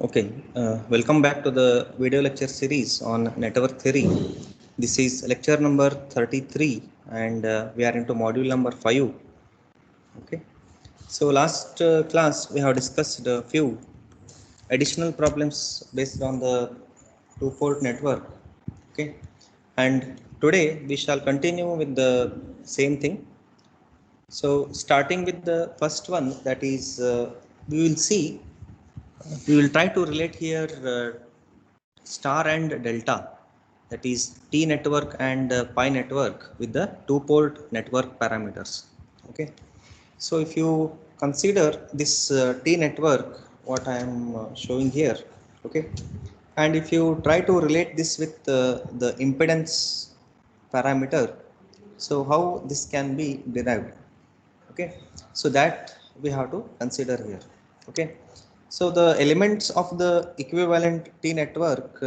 Okay, welcome back to the video lecture series on network theory. This is lecture number 33 and we are into module number 5. Okay, so last class we have discussed a few additional problems based on the two-port network. Okay, and today we shall continue with the same thing. So starting with the first one, that is we will try to relate here star and delta, that is T network and pi network with the two-port network parameters. Okay, so if you consider this T network, what I am showing here, okay, and if you try to relate this with the impedance parameter, so how this can be derived? Okay, so that we have to consider here. Okay, so the elements of the equivalent T network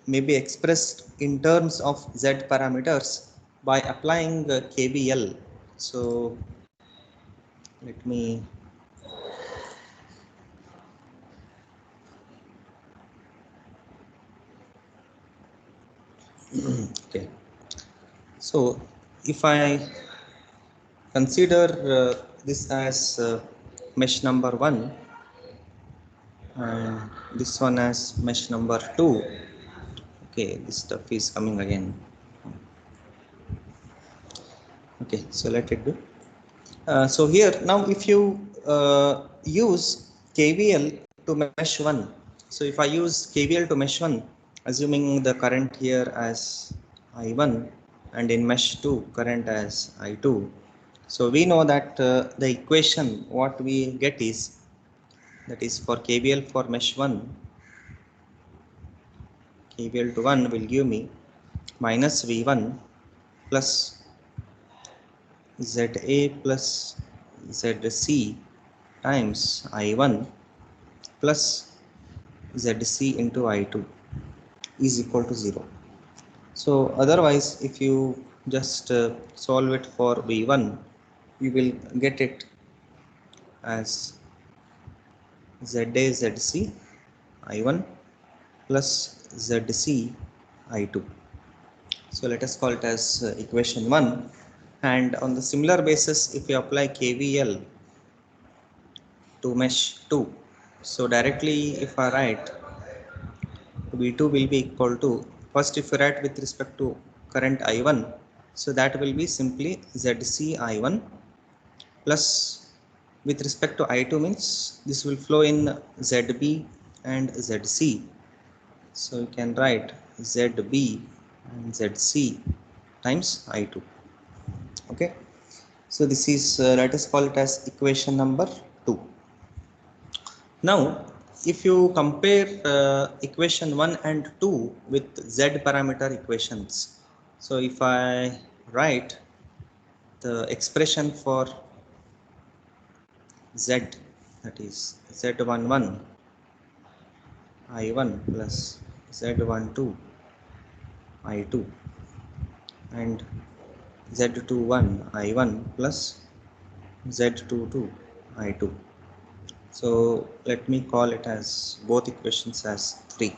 may be expressed in terms of Z parameters by applying KVL. So let me okay, so if I consider this as mesh number 1 and this one as mesh number 2. Okay, this stuff is coming again. Okay, so let it do. So here now if you use KVL to mesh 1, so if I use KVL to mesh 1, assuming the current here as I1 and in mesh 2 current as I2, so we know that the equation what we get is, that is for KVL for mesh 1, KVL to 1 will give me minus V1 plus ZA plus ZC times I1 plus ZC into I2 is equal to 0. So otherwise if you just solve it for V1, you will get it as ZA ZC I1 plus ZC I2. So let us call it as equation 1, and on the similar basis if you apply KVL to mesh 2, so directly if I write V2 will be equal to, first if you write with respect to current I1, so that will be simply ZC I1 plus with respect to I2 means this will flow in ZB and ZC, so you can write ZB and ZC times I2. Okay, so this is let us call it as equation number 2. Now if you compare equation 1 and 2 with Z parameter equations, so if I write the expression for Z, that is Z11 I1 plus Z12 I2 and Z21 I1 plus Z22 I2, so let me call it as both equations as 3.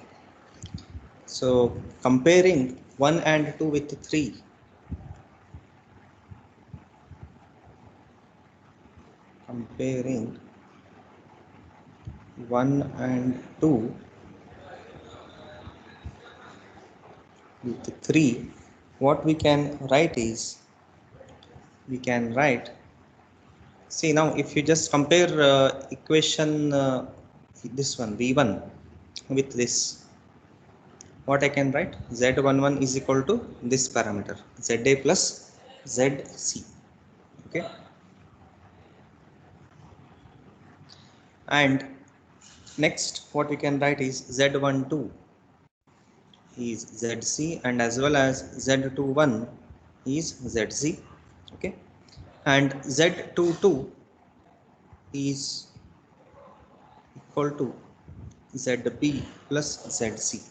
So comparing 1 and 2 with 3, comparing 1 and 2 with 3, what we can write is, we can write, see now if you just compare equation this one V1 with this, what I can write, Z11 is equal to this parameter ZA plus ZC. Okay, and next what we can write is Z12 is ZC and as well as Z21 is ZC. Okay, and Z22 is equal to ZB plus ZC.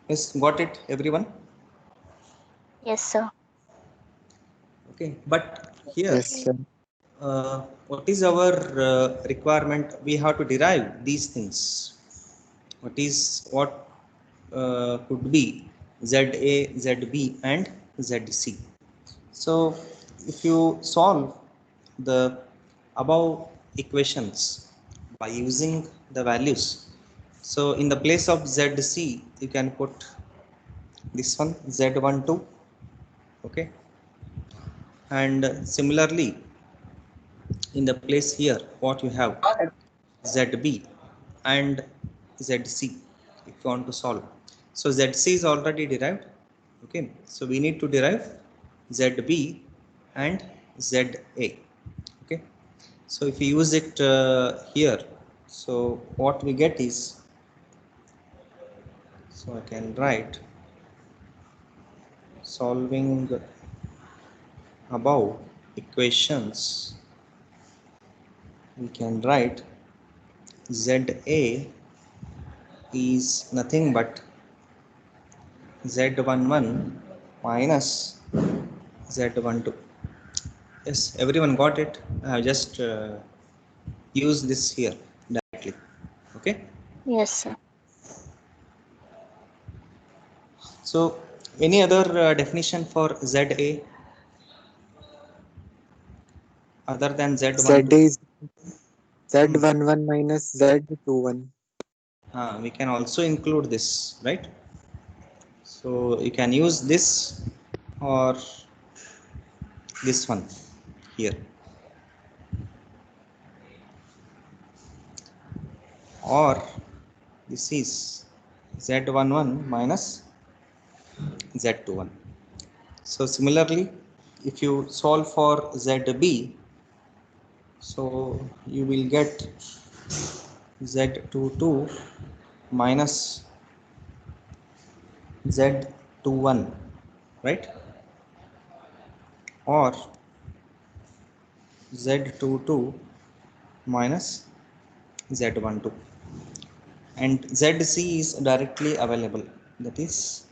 Yes, got it everyone? Yes, sir. Okay, but here Yes, sir. what is our requirement? We have to derive these things. What could be ZA, ZB and ZC. So if you solve the above equations by using the values, so in the place of ZC you can put this one Z12, okay, and similarly in the place here what you have ZB and ZC if you want to solve. So ZC is already derived, okay, so we need to derive ZB and ZA, okay. So if you use it here, so what we get is, so I can write solving above equations, we can write ZA is nothing but Z11 minus Z12. Yes, everyone got it. I have just used this here directly, okay. Yes, sir. So any other definition for ZA other than Z Z12? is Z11 minus Z21. We can also include this, right? So you can use this or this one here, or this is Z11 minus Z21. So similarly, if you solve for ZB, so you will get Z22 minus Z21, right? Or Z22 minus Z12, and ZC is directly available, that is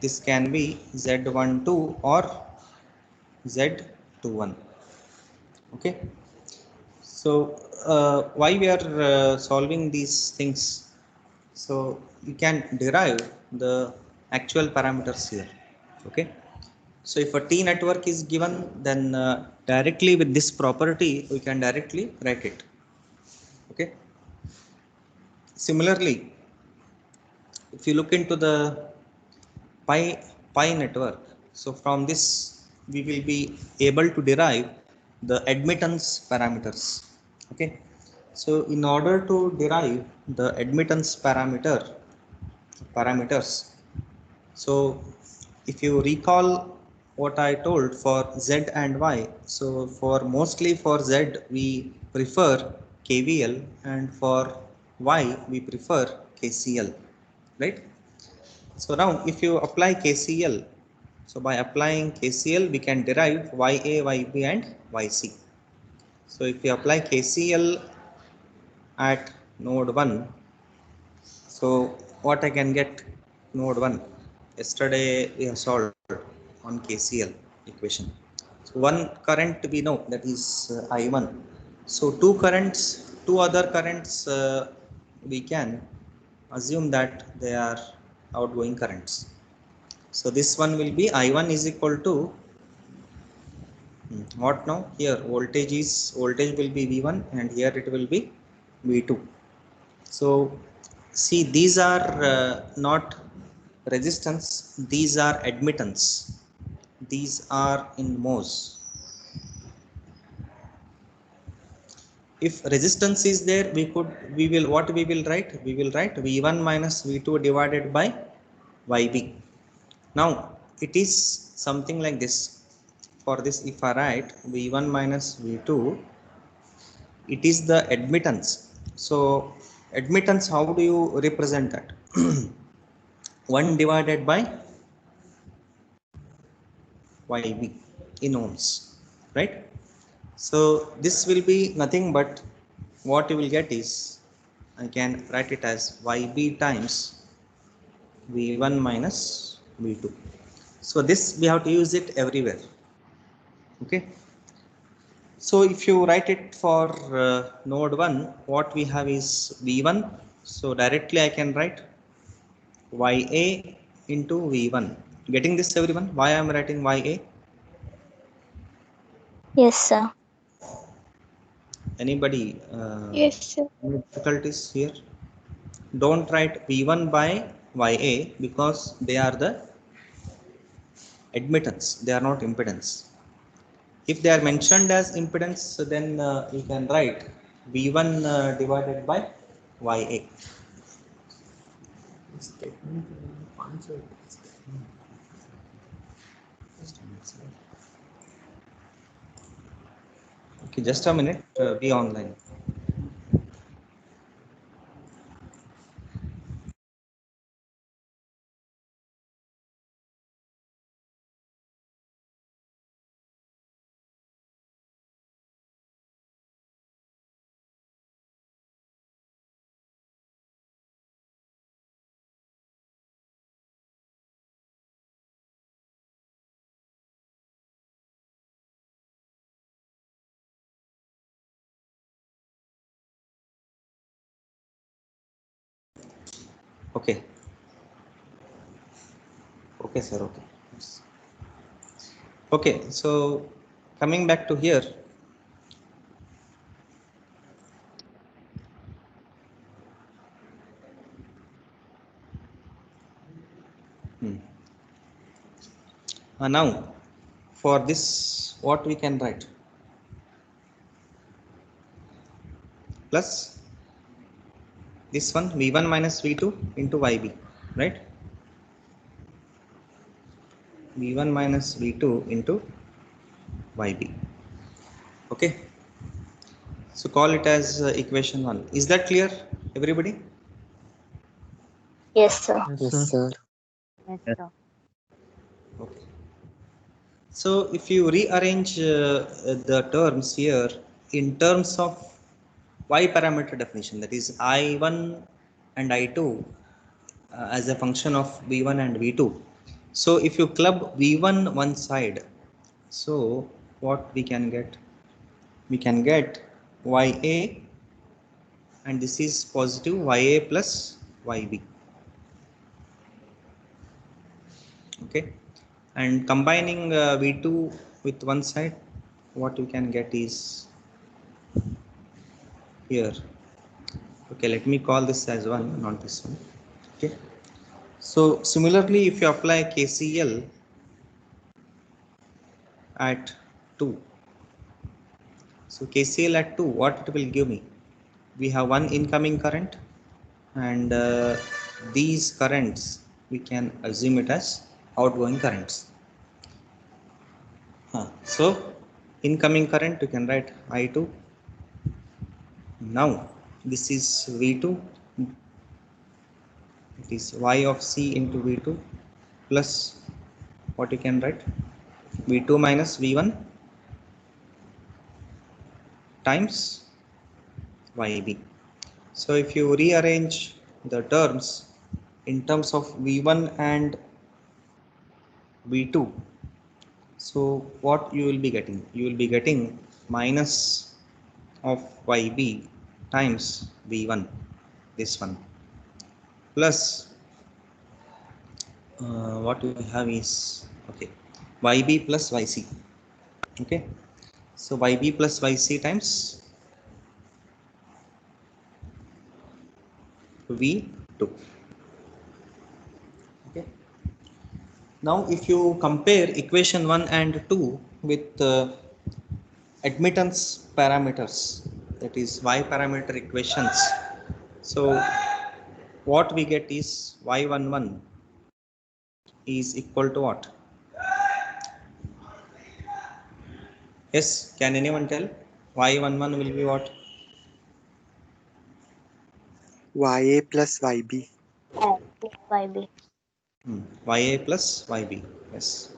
this can be Z12 or Z21, okay. So why we are solving these things? So you can derive the actual parameters here, okay. So if a T network is given, then directly with this property we can directly write it, okay. Similarly, if you look into the pi network, so from this we will be able to derive the admittance parameters, okay. So in order to derive the admittance parameters, so if you recall what I told for Z and Y, so for mostly for Z we prefer KVL and for Y we prefer KCL, right? So now if you apply KCL, so by applying KCL we can derive YA, YB and YC. So if you apply KCL at node 1, so what I can get node 1, yesterday we have solved on KCL equation. So one current we know, that is I1. So two other currents we can assume that they are outgoing currents. So this one will be I1 is equal to what now? Here voltage will be V1 and here it will be V2. So see, these are not resistance, these are admittance, these are in mhos. If resistance is there, we will write, we will write V1 minus V2 divided by YB. Now it is something like this. For this, if I write V1 minus V2, it is the admittance. So admittance, how do you represent that? 1 divided by YB in ohms, right? So this will be nothing but what you will get is, I can write it as YB times V1 minus V2. So this we have to use it everywhere, okay. So if you write it for node 1, what we have is V1. So directly I can write YA into V1. Getting this, everyone? Why I am writing YA? Yes, sir. Anybody? Yes, sir. Any difficulties here? Don't write V1 by YA because they are the admittance. They are not impedance. If they are mentioned as impedance, so then you can write V1 divided by YA. Okay, just a minute. Be online. Okay. Okay, sir. Okay. Yes. Okay. So coming back to here. Now, for this, what we can write? Plus this one V1 minus V2 into YB, right? V1 minus V2 into YB. Okay. So call it as equation 1. Is that clear, everybody? Yes, sir. Yes, sir. Yes, sir. Okay. So if you rearrange the terms here in terms of y parameter definition, that is I1 and I2 as a function of V1 and V2. So if you club V1 one side, so what we can get? We can get YA, and this is positive YA plus YB. Okay, and combining V2 with one side, what you can get is here. Okay, let me call this as 1, not this one. Okay, so similarly, if you apply KCL at 2, so KCL at 2, what it will give me? We have one incoming current, and these currents we can assume it as outgoing currents. So incoming current you can write I2. Now this is V2, it is y of c into V2 plus what you can write V2 minus V1 times YB. So if you rearrange the terms in terms of V1 and V2, so what you will be getting? You will be getting minus of YB times V1, this one, plus what we have is, okay, YB plus YC. Okay, so YB plus YC times V2. Okay, now if you compare equation 1 and 2 with admittance parameters, that is y parameter equations, so what we get is y11 is equal to what? Yes, can anyone tell? Y11 will be what? YA plus YB. YB. YA plus YB. Yes.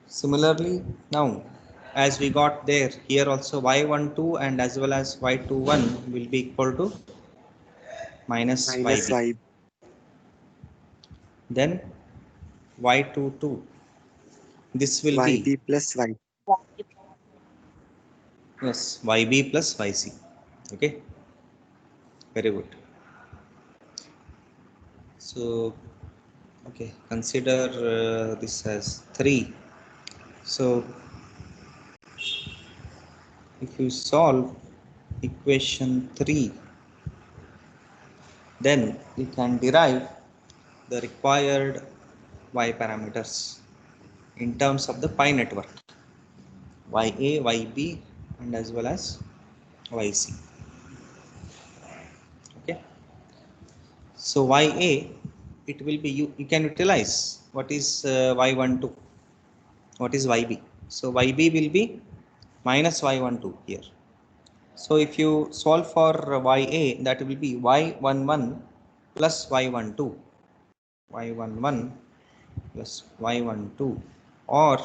Similarly, now as we got there, here also y12 and as well as y21 will be equal to minus Minus YB. YB. Then y22 This will YB be, plus Y. yes, YB plus YC. Okay, very good. So, okay, consider this as 3. So, if you solve equation 3, then you can derive the required Y parameters in terms of the pi network, YA, YB, and as well as YC. Okay. So YA, it will be, you can utilize what is Y12, what is YB. So YB will be minus Y12 here. So if you solve for YA, that will be Y11 plus Y12, Y11 plus Y12, or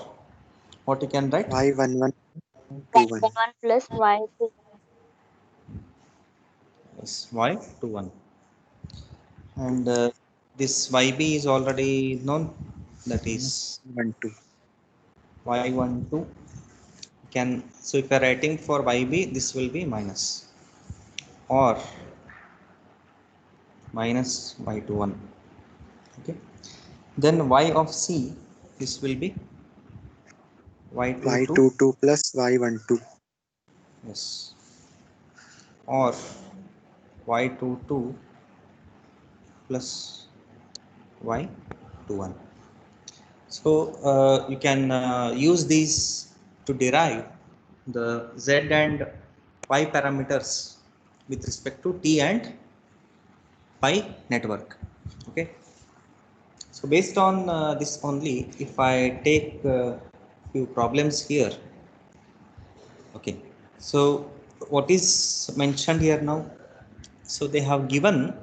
what you can write? Y11 Y11 21. plus Y2. Yes, Y21. And this YB is already known, that is 12. Y12 can, so if you are writing for YB, this will be minus or minus Y21. Okay, then Y of C, this will be Y22, Y22 plus Y12. yes, or Y22 plus Y21. So you can use these to derive the Z and Y parameters with respect to T and pi network. Okay. So based on this only, if I take few problems here. Okay. So what is mentioned here now? So they have given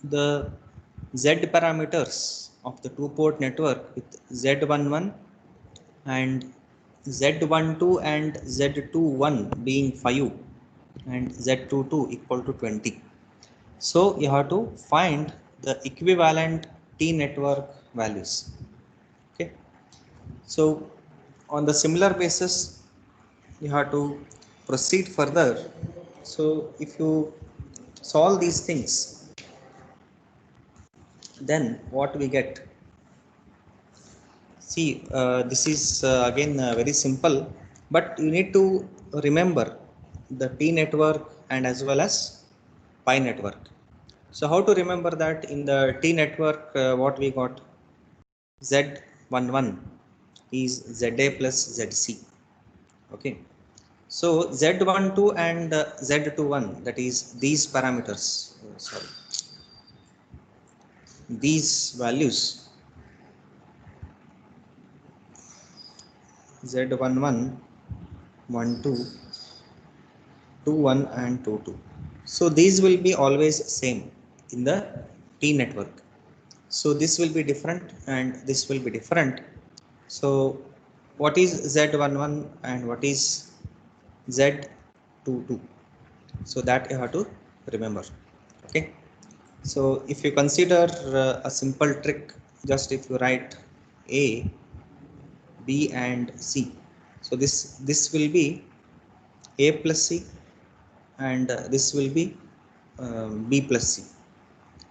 the Z parameters of the two-port network with Z11 and Z12 and Z21 being 5 and Z22 equal to 20. So you have to find the equivalent T network values. Okay. So on the similar basis, you have to proceed further. So if you solve these things, then what we get? See, this is again very simple, but you need to remember the T network and as well as pi network. So how to remember that? In the T network, what we got? Z11 is ZA plus ZC. Okay. So Z12 and Z21, that is these parameters, sorry, these values Z11, 12, 21 and 22. So these will be always same in the T network. So this will be different and this will be different. So what is Z11 and what is Z22? So that you have to remember. Okay. So if you consider a simple trick, just if you write A, B and C. So this will be A plus C and this will be B plus C,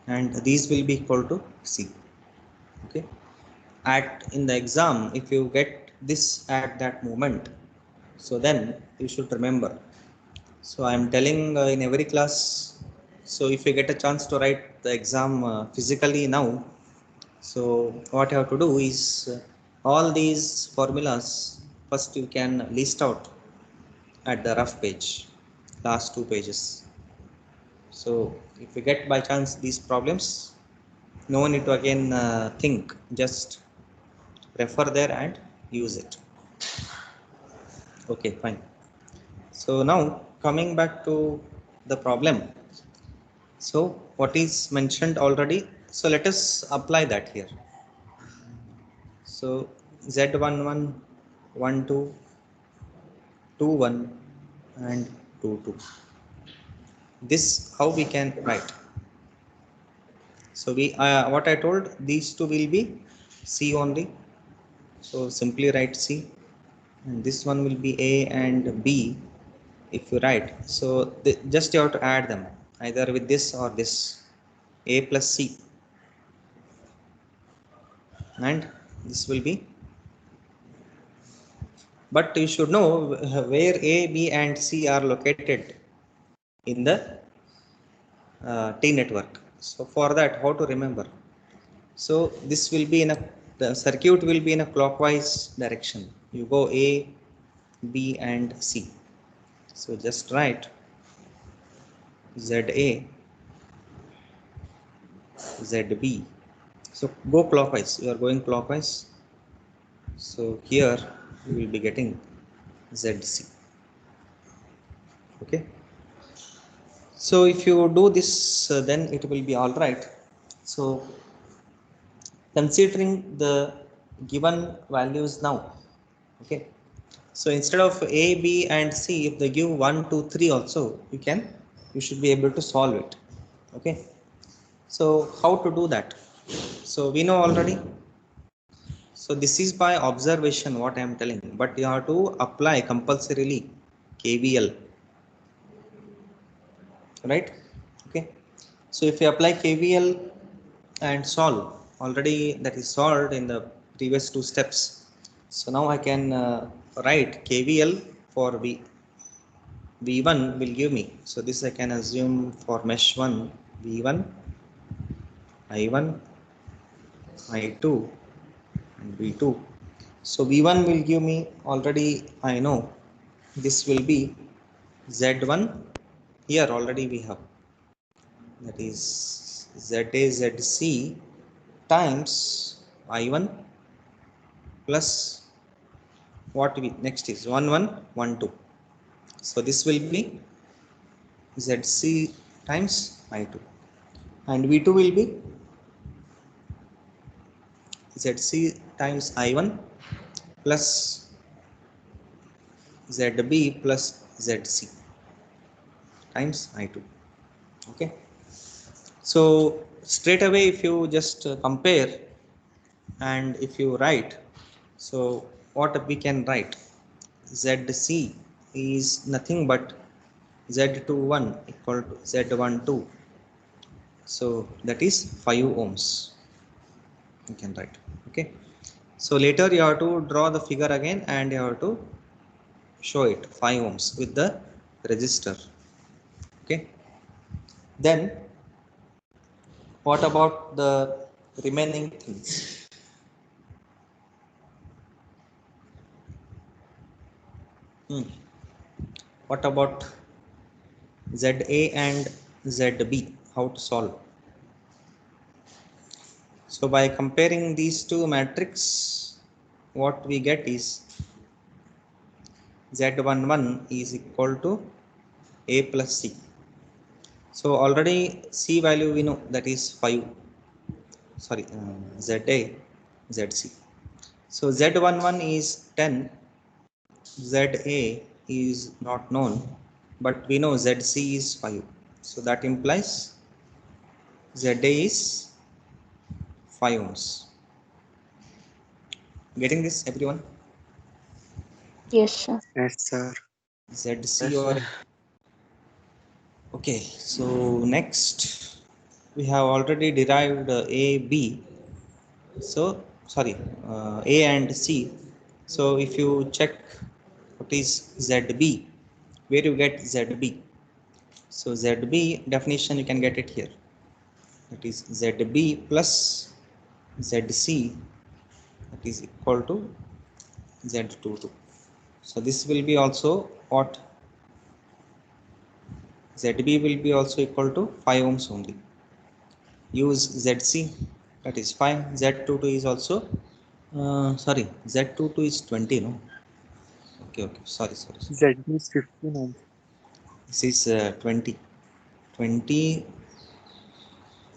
and these will be equal to C. Okay. At in the exam, if you get this at that moment, so then you should remember. So I am telling in every class. So if you get a chance to write the exam physically now, so what you have to do is all these formulas first you can list out at the rough page, last 2 pages. So if you get by chance these problems, no need to again think, just refer there and use it. Okay, fine. So now coming back to the problem. So what is mentioned already, so let us apply that here. So Z11, 12, 21 and 22. This how we can write. So we what I told, these two will be C only. So simply write C, and this one will be A and B. If you write, so just you have to add them either with this or this, A plus C, and this will be, but you should know where A, B and C are located in the T network. So for that, how to remember? So this will be in a, the circuit will be in a clockwise direction. You go A, B and C. So just write ZA, ZB. So go clockwise, you are going clockwise. So here you will be getting ZC. Okay. So if you do this, then it will be all right. So considering the given values now, okay, so instead of A, B and C, if they give 1, 2, 3 also, you should be able to solve it. Okay. So how to do that? So we know already. So this is by observation what I am telling, but you have to apply compulsorily KVL, right? Okay. So if you apply KVL and solve, already that is solved in the previous two steps. So now I can write KVL for V1 will give me, so this I can assume for mesh 1, V1, I1, I2 and V2. So V1 will give me, already I know this will be Z1, here already we have, that is ZA ZC times I1 plus what we next is 1 1 1 2. So this will be ZC times I2, and V2 will be ZC times I1 plus ZB plus ZC times I2. Okay. So straight away if you just compare and if you write, so what we can write, ZC is nothing but Z21 equal to Z12, so that is 5 ohms you can write. Okay. So later you have to draw the figure again and you have to show it 5 ohms with the resistor. Okay. Then what about the remaining things? What about ZA and ZB? How to solve? So by comparing these two matrix, what we get is Z11 is equal to A plus C. So already C value we know, that is 5. Sorry, ZA, ZC. So Z11 is 10. ZA is not known, but we know ZC is 5. So that implies ZA is 5 ohms. Getting this, everyone? Yes, sir. Yes, sir. ZC or okay. So next we have already derived A, B. So sorry, A and C. So if you check what is ZB, where you get ZB? So ZB definition you can get it here. That is ZB plus ZC, that is equal to Z22. So this will be also what? ZB will be also equal to 5 ohms only. Use ZC, that is 5. Z22 is also sorry, Z22 is 20, no? Okay, sorry. ZB is 15 ohms. This is 20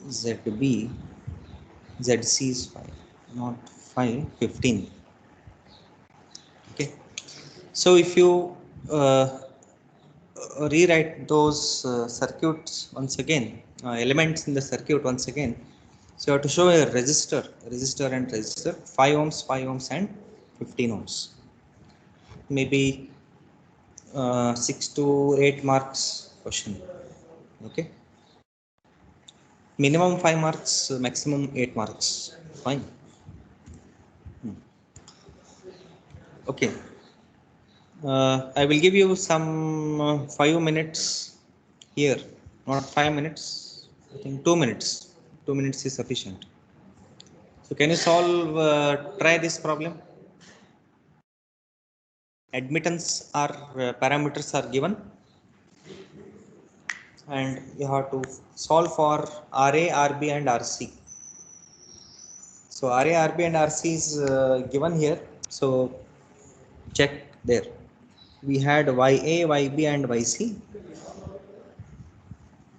ZB, ZC is 5, not 5, 15. Okay. So if you rewrite those circuits once again, elements in the circuit once again, so you have to show a resistor and resistor, 5 ohms and 15 ohms. Maybe 6 to 8 marks question. Okay. Minimum 5 marks, maximum 8 marks. Fine. Okay. I will give you some 5 minutes here. Not 5 minutes. I think 2 minutes. 2 minutes is sufficient. So can you solve, try this problem? Admittance are parameters are given, and you have to solve for RA, RB and RC. So RA, RB and RC is given here. So check there. We had YA, YB and YC.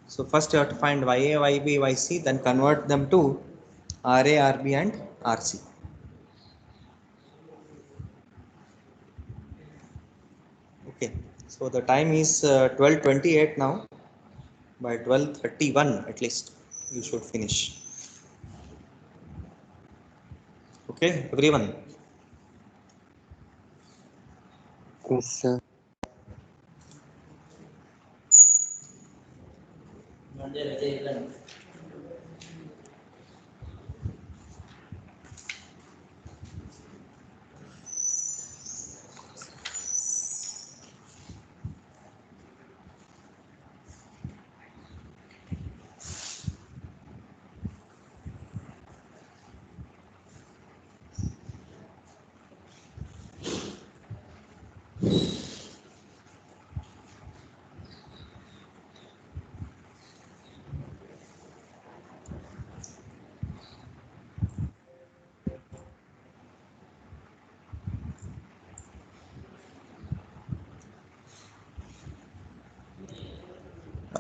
So first you have to find YA, YB, YC, then convert them to RA, RB and RC. Okay, so the time is 12:28 now. By 12:31 at least you should finish. Okay, everyone. Yes, sir.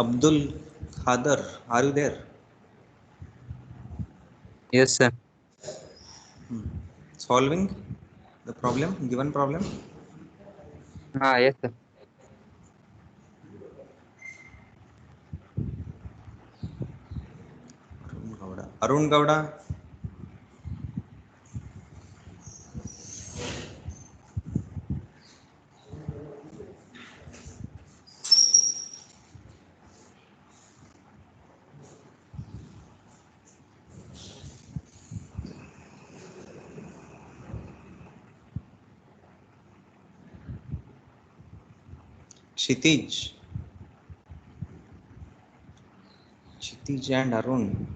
Abdul Khader, are you there? Yes, sir. Solving the problem, given problem. Yes, sir. Arun Gowda. Kshitij. Kshitij and Arun.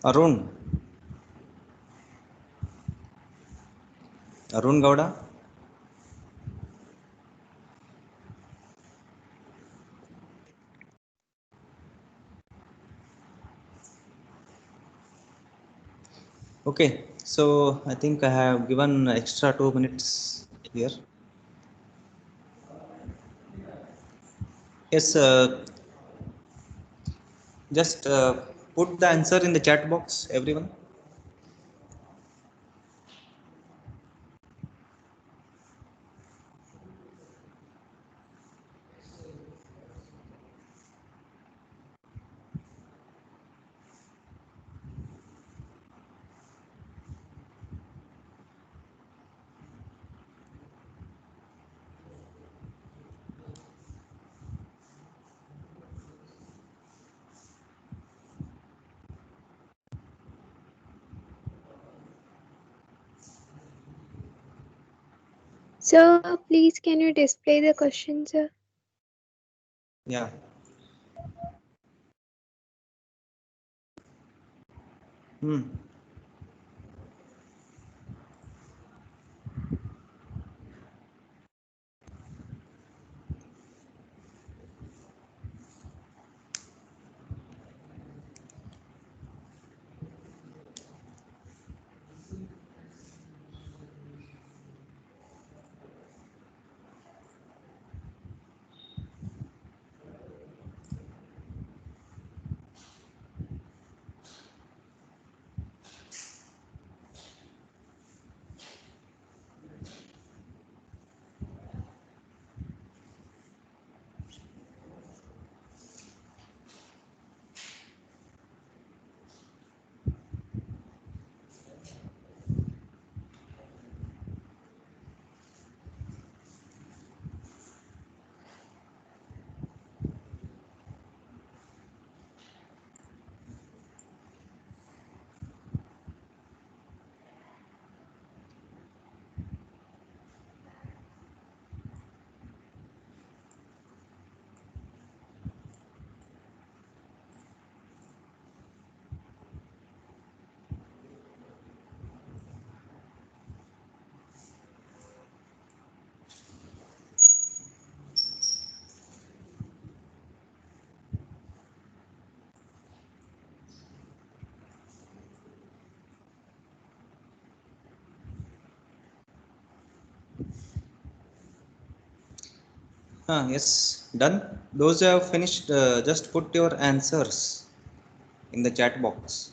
Arun. Arun Gowda. Okay, so I think I have given extra 2 minutes here. Yes, just put the answer in the chat box, everyone. Sir, please can you display the question, sir? Yeah. Yes, done. Those who have finished, just put your answers in the chat box.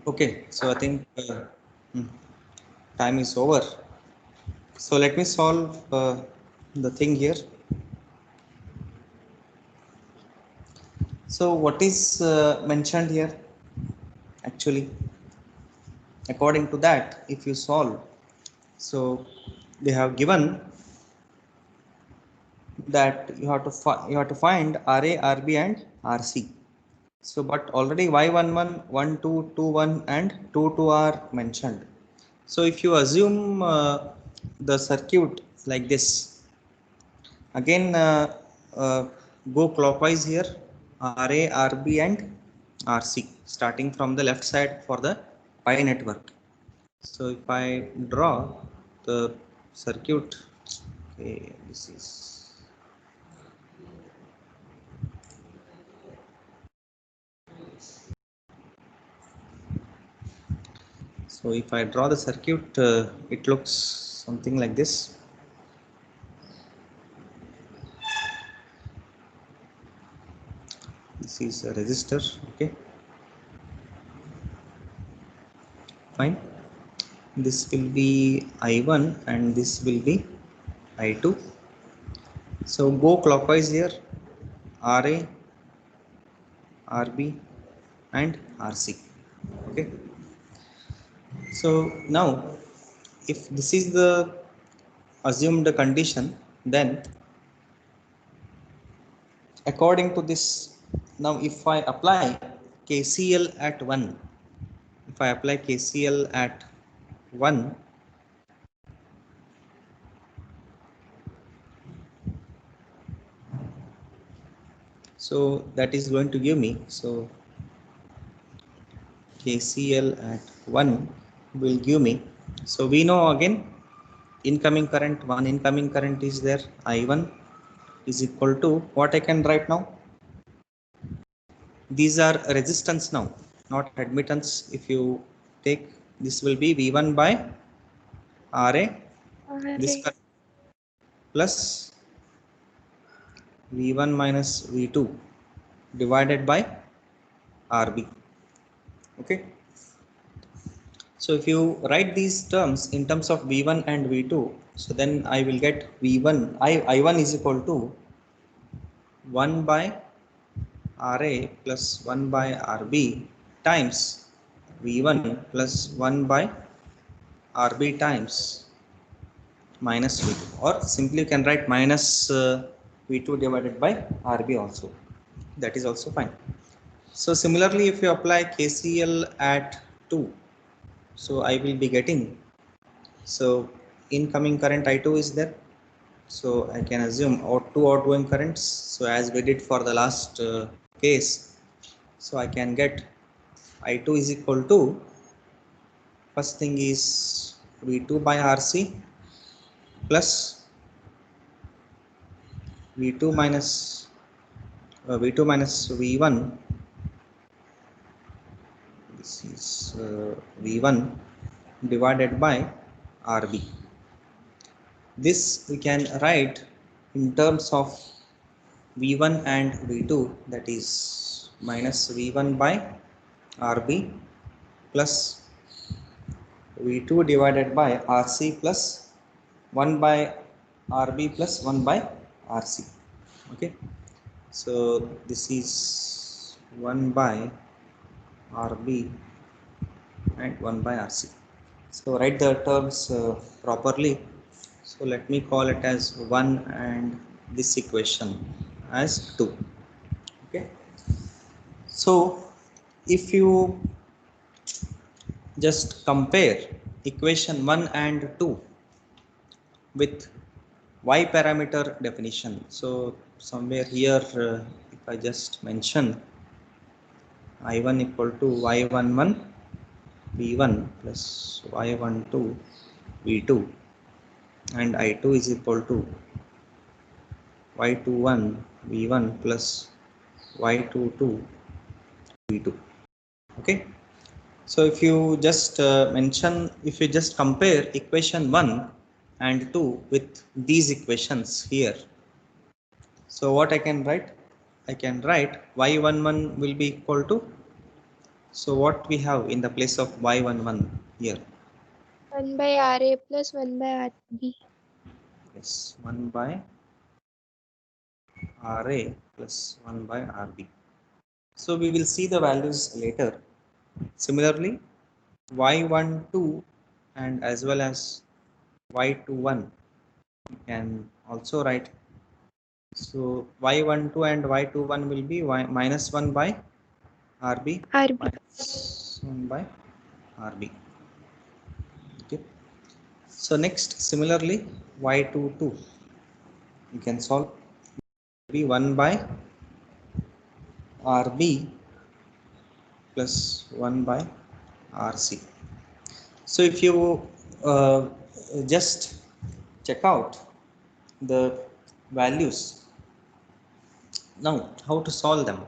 Okay, so I think time is over. So let me solve the thing here. So what is mentioned here? Actually, according to that, if you solve, so they have given that you have to find RA, RB, and RC. So, but already Y11, 12, 21, and 22 are mentioned. So, if you assume the circuit like this, again go clockwise here, RA, RB, and RC, starting from the left side for the pi network. So, if I draw the circuit, okay, this is. So if I draw the circuit, it looks something like this. This is a resistor, okay, fine. This will be I1 and this will be I2. So go clockwise here, RA, RB and RC. Okay. So now if this is the assumed condition, then according to this, now if I apply KCL at 1, if I apply KCL at 1, so that is going to give me, so KCL at 1 will give me, so we know again incoming current, one incoming current is there, I1 is equal to what I can write now. These are resistance now, not admittance. If you take this will be V1 by RA, this current plus V1 minus V2 divided by RB. Okay. So if you write these terms in terms of V1 and V2, so then I will get V1, I1 is equal to 1 by RA plus 1 by RB times V1 plus 1 by RB times minus V2, or simply you can write minus V2 divided by RB also. That is also fine. So similarly, if you apply KCL at 2, so I will be getting, so incoming current I2 is there, so I can assume two outgoing currents, so as we did for the last case, so I can get I2 is equal to, first thing is V2 by RC plus V2 minus V1, this is V1 divided by RB. This we can write in terms of V1 and V2, that is minus V1 by RB plus V2 divided by RC plus 1 by RB plus 1 by RC. Okay, so this is 1 by RB and 1 by RC. So write the terms properly. So let me call it as 1 and this equation as 2. Okay. So if you just compare equation 1 and 2 with y parameter definition. So somewhere here, if I just mention I1 equal to y11 V1 plus y12 V2 and I2 is equal to y21 V1 plus y22 V2. Okay. So if you just if you just compare equation 1 and 2 with these equations here, so what I can write? I can write y11 will be equal to, so what we have in the place of y11 here? 1 by RA plus 1 by RB. Yes, 1 by RA plus 1 by RB. So we will see the values later. Similarly, y12 and as well as y21 we can also write. So y12 and y21 will be minus 1 by RB minus 1 by RB. Okay. So next, similarly, y22 you can solve, be 1 by RB plus 1 by RC. So if you just check out the values, now how to solve them?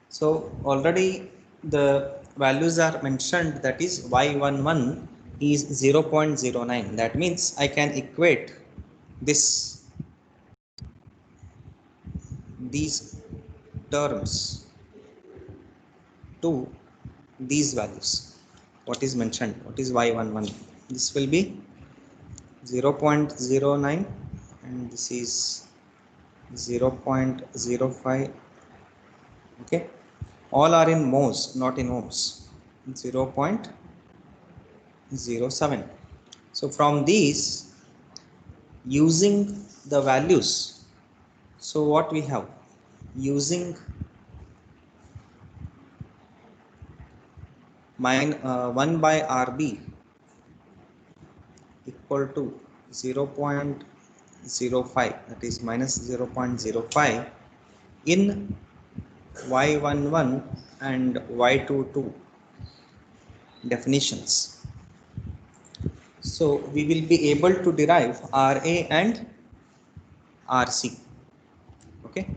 So already the values are mentioned, that is y11 is 0.09. That means I can equate these terms to these values. What is mentioned? What is y11? This will be 0.09 and this is 0.05. Okay, all are in mhos, not in ohms. 0.07. So from these, using the values, so what we have, using 1 by RB equal to 0.05, that is minus 0.05 in Y11 and Y22 definitions. So we will be able to derive RA and RC. Okay,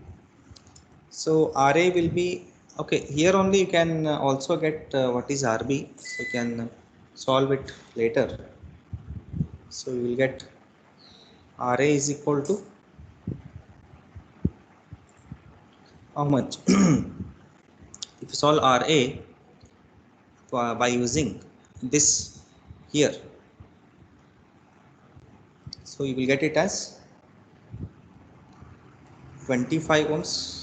so RA will be, okay, here only you can also get what is RB, so you can solve it later. So you will get RA is equal to how much? If you solve RA by using this here, so you will get it as 25 ohms.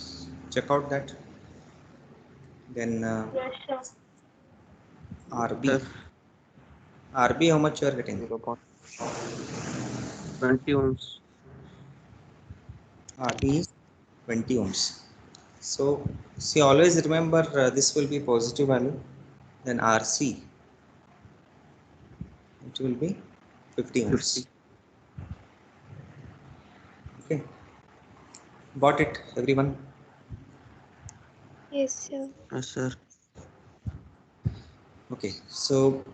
Check out that. Then Yes, sir. RB, Sir, RB how much you are getting? 20 ohms. RB is 20 ohms. So see, always remember this will be positive value. Then RC, it will be 50 ohms. 50. Okay, got it, everyone? Yes, sir. Yes, sir. Okay, so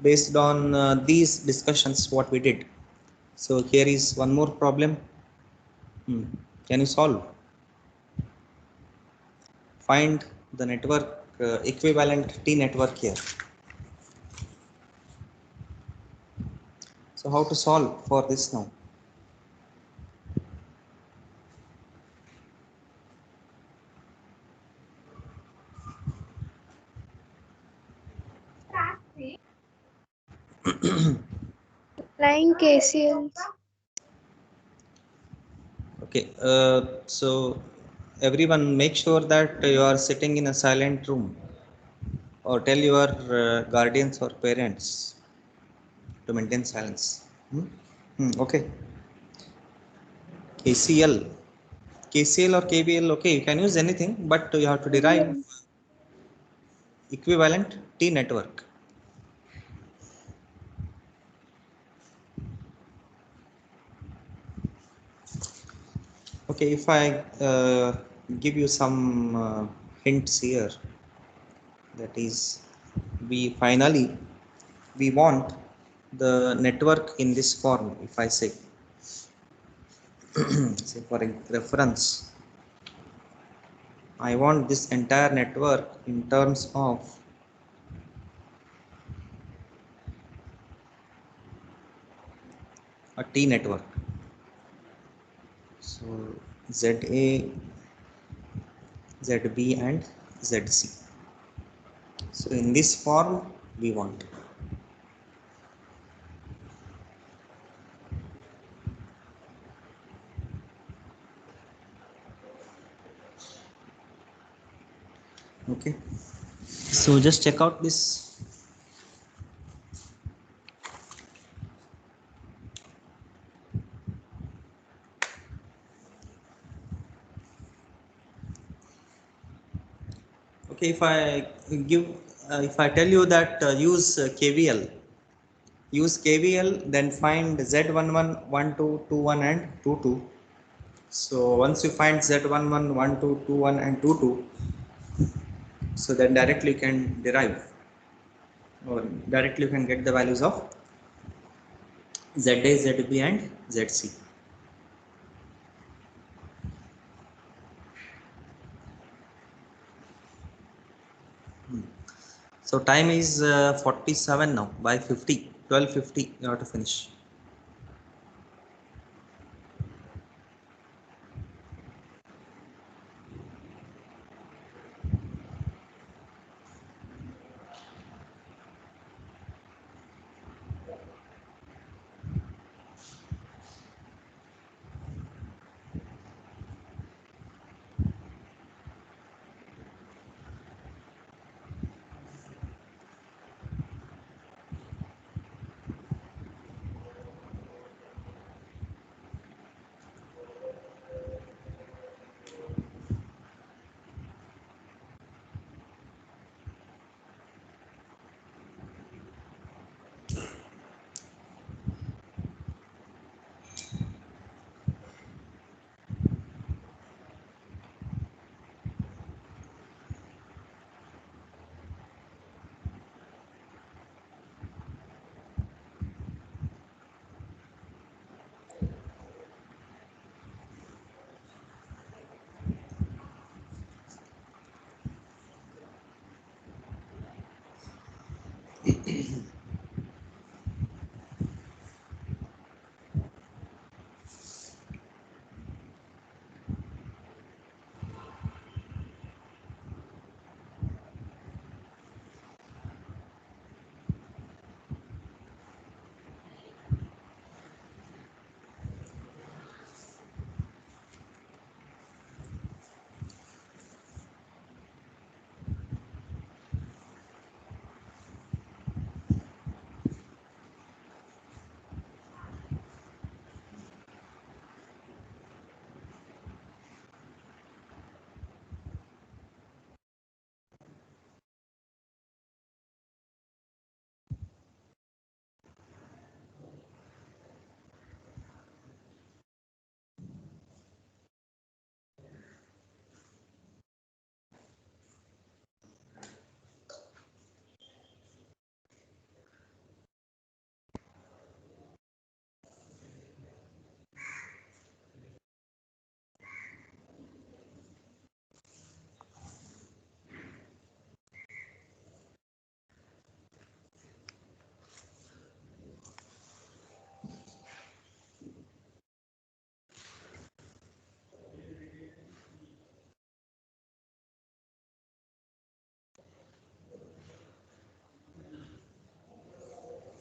based on these discussions, what we did. So here is one more problem. Can you solve? Find the network equivalent T network here. So how to solve for this now? Applying KCL. Okay, so everyone make sure that you are sitting in a silent room, or tell your guardians or parents to maintain silence. Okay, KCL, KCL or KVL, okay, you can use anything, but you have to derive equivalent T network. Okay, if I give you some hints here, that is, we want the network in this form. If I say, say for reference, I want this entire network in terms of a T network. So ZA, ZB and ZC. So in this form we want. Okay, so just check out this. Okay, if I give, if I tell you that use KVL, then find Z11, 12, 21 and 22. So once you find Z11, 12, 21 and 22, so then directly you can derive, or directly you can get the values of ZA, ZB and ZC. So time is 47 now. By 50, 12:50 you have to finish.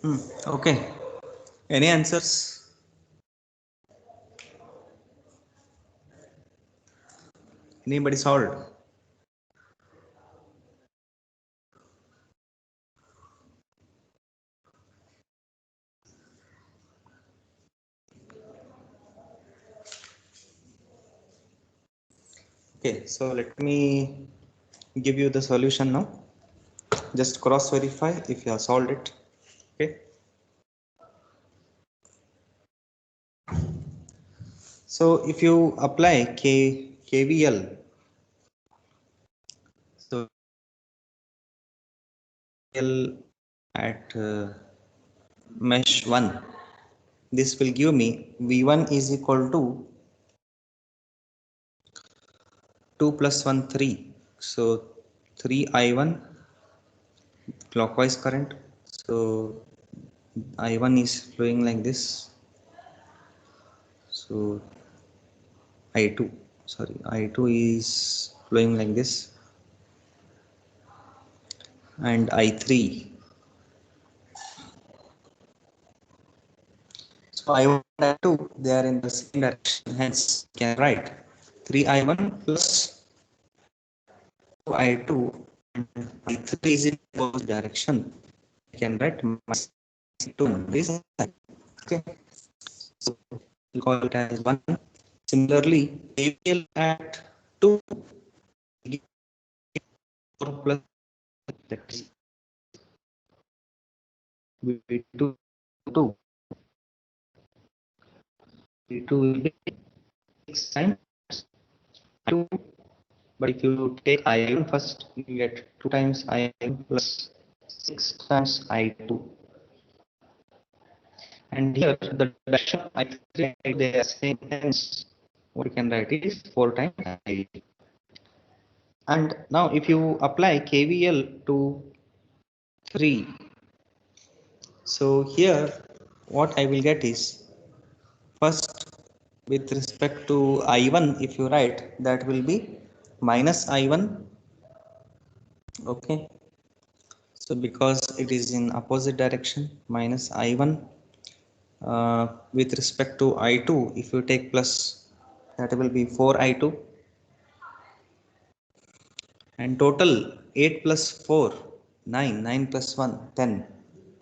Okay. Any answers? Anybody solved? Okay, so let me give you the solution now. Just cross verify if you have solved it. Okay. So if you apply KVL, so KVL at mesh 1, this will give me V1 is equal to 2 plus 1 3. So 3I1 clockwise current. So I1 is flowing like this. So I2 is flowing like this, and I3. So I1 and I2, they are in the same direction, hence you can write 3I1 plus 2I2 and I3 is in opposite direction. You can write minus 2 on this side. Okay, so we'll call it as 1. Similarly, KVL at 2 4 plus V2 2 V2 will be 6 times 2, but if you take I1 first, you get 2 times I1 plus 6 times I2. And here the direction I3 they are same, hence what you can write is 4 times I2. And now if you apply KVL to 3, so here what I will get is, first with respect to I1, if you write, that will be minus I1. Okay, so because it is in opposite direction, minus I1. With respect to I2, if you take plus, that will be 4I2, and total 8 plus 4 9, 9 plus 1 10.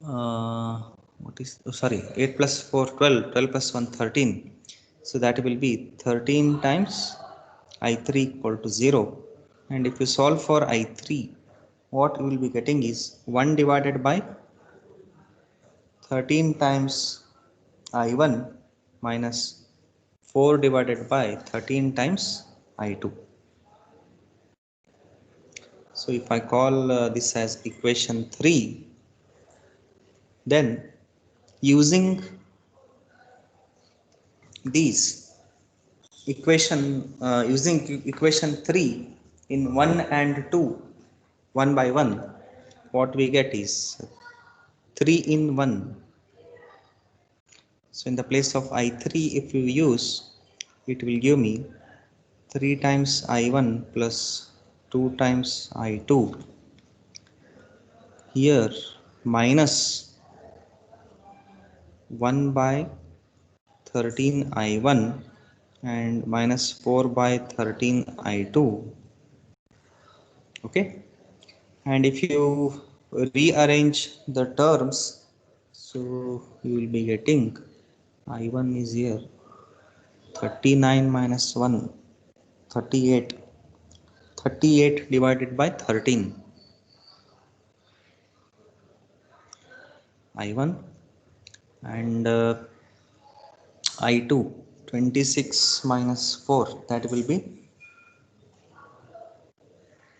What is, oh, sorry, 8 plus 4 12, 12 plus 1 13. So that will be 13 times I3 equal to 0. And if you solve for I3, what you will be getting is 1 divided by 13 times I1 minus 4 divided by 13 times I2. So if I call this as equation 3, then using these using equation 3 in 1 and 2, 1 by 1, what we get is 3 in 1. So in the place of I3, if you use, it will give me 3 times I1 plus 2 times I2. Here minus 1 by 13 I1 and minus 4 by 13 I2. Okay, and if you rearrange the terms, so you will be getting I1 is here 39 minus 1 38, 38 divided by 13 I1, and I2 26 minus 4, that will be,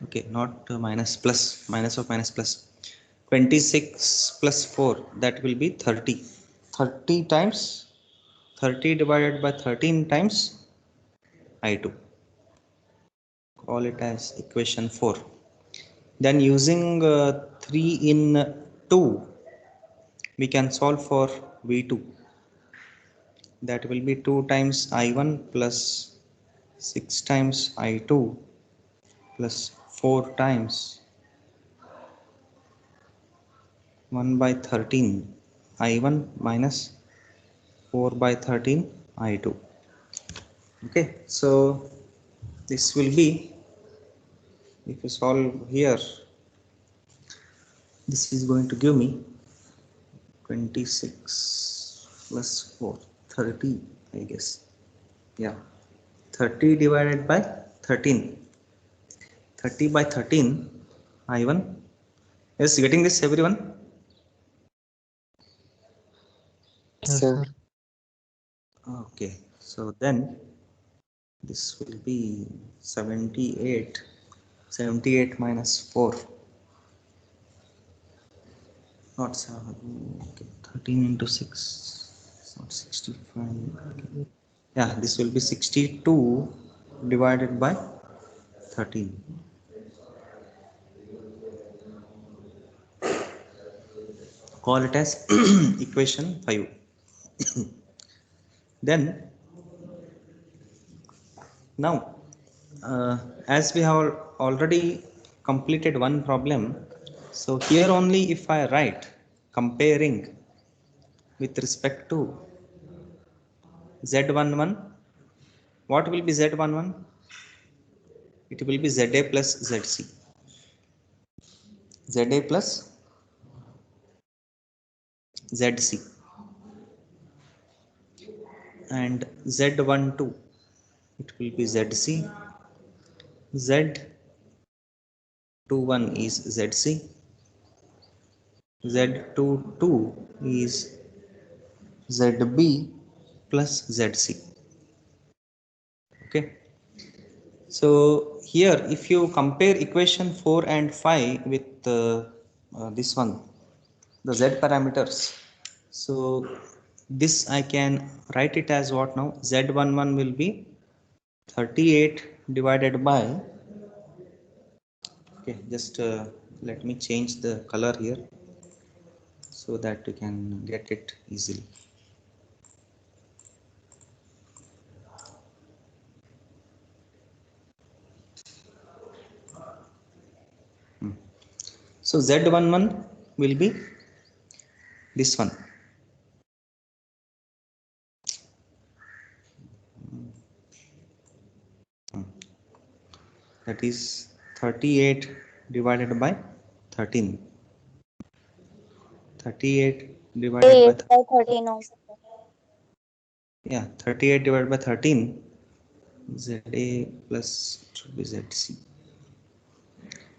okay, not minus, plus, minus of minus plus, 26 plus 4, that will be 30. 30 times 30 divided by 13 times I2. Call it as equation 4. Then using 3 in 2, we can solve for V2. That will be 2 times I1 plus 6 times I2 plus 4 times 1 by 13. I1 minus 4 by 13 I2. Okay, so this will be, if you solve here, this is going to give me 26 plus 4, 30, I guess. Yeah, 30 divided by 13. 30 by 13 I1. Yes, getting this, everyone? Yes, sir. sir. Okay, so then this will be 78. 78 minus 4, not 7. Okay, 13 into 6, it's not 65. Okay. Yeah, this will be 62 divided by 13. Call it as equation 5. Then now, as we have already completed one problem, so here only if I write comparing with respect to Z11, what will be Z11? It will be ZA plus ZC. ZA plus ZC. And Z12, it will be ZC. Z21 is ZC. Z22 is ZB plus ZC. Okay. So here, if you compare equation 4 and 5 with this one, the Z parameters, so this I can write it as what now? Z11 will be 38 divided by, okay, just let me change the color here so that you can get it easily. So Z11 will be this one. That is 38 divided by 13. 38 divided by 8 by 13 also. yeah, 38 divided by 13, ZA plus should be ZC.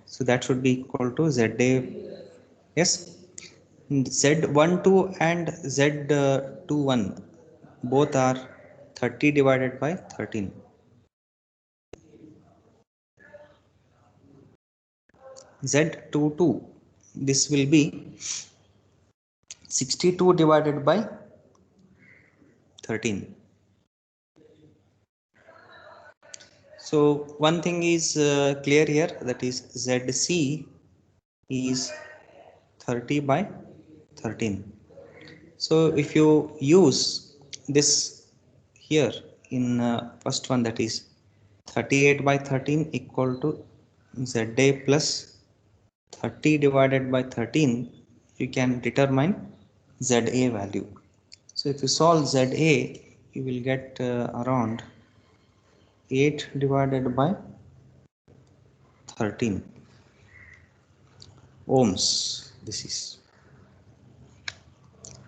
So that should be equal to ZA. Yes, Z12 and Z21 both are 30 divided by 13. Z22, this will be 62 divided by 13. So one thing is clear here, that is ZC is 30 by 13. So if you use this here in first one, that is 38 by 13 equal to ZA plus 30 divided by 13, you can determine ZA value. So if you solve ZA, you will get around 8 divided by 13 ohms. This is,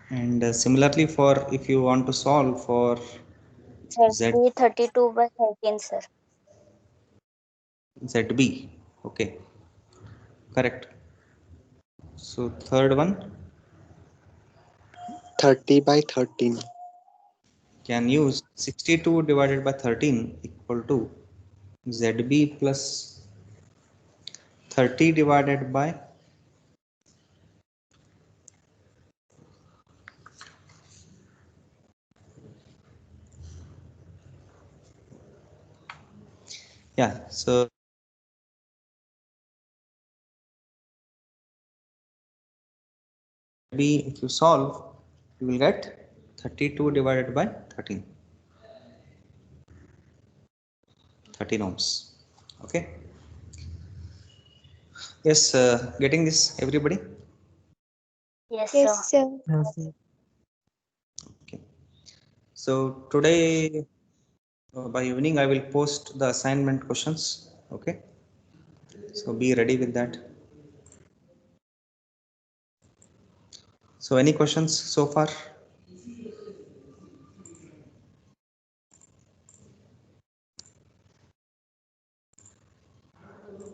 and similarly for if you want to solve for Z 32 by 13, sir. ZB, okay, correct. So third one, 30 by 13. can use 62 divided by 13 equal to ZB plus 30 divided by yeah, so B, if you solve, you will get 32 divided by 13, 13 ohms. Okay. Yes, getting this, everybody? Yes, Yes, sir. sir. Yes, sir. Okay. So today by evening I will post the assignment questions. Okay. So be ready with that. So any questions so far?